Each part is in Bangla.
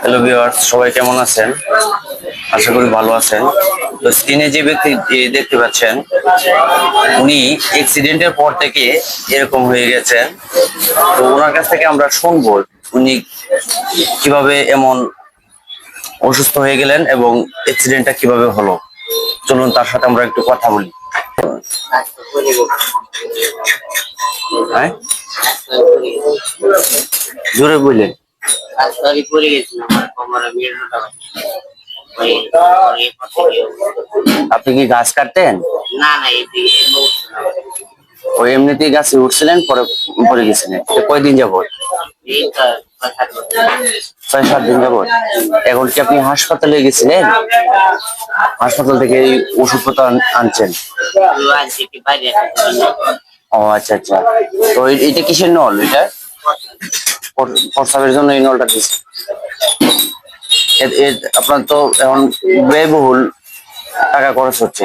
হ্যালো ভিউয়ার্স, সবাই কেমন আছেন? আশা করি ভালো আছেন। তো স্ক্রিনে যে ব্যক্তি দেখতে পাচ্ছেন, উনি অ্যাক্সিডেন্টের পর থেকে এরকম হয়ে গেছেন। তো ওনার কাছ থেকে আমরা শুনবো উনি কিভাবে এমন অসুস্থ হয়ে গেলেন এবং অ্যাক্সিডেন্টটা কিভাবে হলো। চলুন তার সাথে আমরা একটু কথা বলি। হ্যাঁ, জোরে বললেন। আপনি কি গাছ কাটতেন? না না, ওই এমনিতেই গাছে উঠছিলেন, পরে পরে গেছিলেন? কয়দিন যাবত? এই তো 6-7 দিন যাবত। এখন কি আপনি হাসপাতালে গেছিলেন? হাসপাতাল থেকে এই ওষুধপত্র আনছেন? ও আচ্ছা আচ্ছা। তো এটা কিসের নল? এটা প্রস্রাবের জন্য এই নলটা দিচ্ছে। আপনার তো এখন ব্যয়বহুল টাকা খরচ হচ্ছে।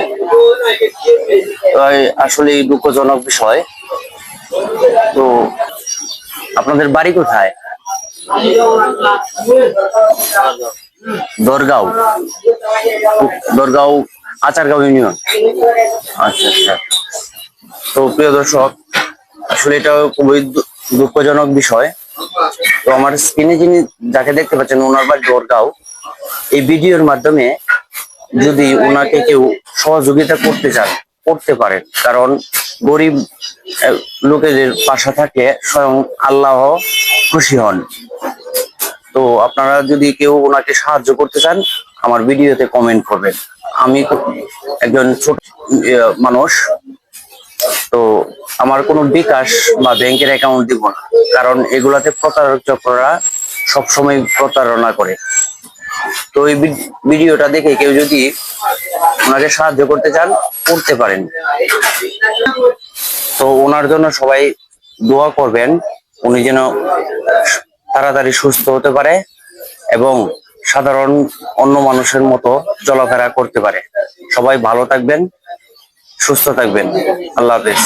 আসলে দুঃখজনক বিষয়। তো আপনাদের বাড়ি কোথায়? দরগাঁও। দরগাঁও আচারগাঁও ইউনিয়ন। আচ্ছা আচ্ছা। তো প্রিয় দর্শক, আসলে এটা খুবই দুঃখজনক বিষয়। তো আমার স্ক্রিনে যিনি যাকে দেখতে পাচ্ছেন, ওনার বাড়ি দরগাঁও। এই ভিডিওর মাধ্যমে যদি ওনাকে কেউ সহযোগিতা করতে চান, করতে পারেন, কারণ গরিব লোকেদের পাশে থাকে স্বয়ং আল্লাহ খুশি হন। তো আপনারা যদি কেউ ওনাকে সাহায্য করতে চান, আমার ভিডিওতে কমেন্ট করবেন। আমি একজন ছোট মানুষ, তো আমার কোনো বিকাশ বা ব্যাংকের অ্যাকাউন্ট দিব না, কারণ এগুলাতে প্রতারক চক্ররা সবসময় প্রতারণা করে। তো এই ভিডিওটা দেখে কেউ যদি ওনাকে সাহায্য করতে চান, করতে পারেন। তো ওনার জন্য সবাই দোয়া করবেন, উনি যেন তাড়াতাড়ি সুস্থ হতে পারে এবং সাধারণ অন্য মানুষের মতো চলাফেরা করতে পারে। সবাই ভালো থাকবেন, সুস্থ থাকবেন। আল্লাহ হাফেজ।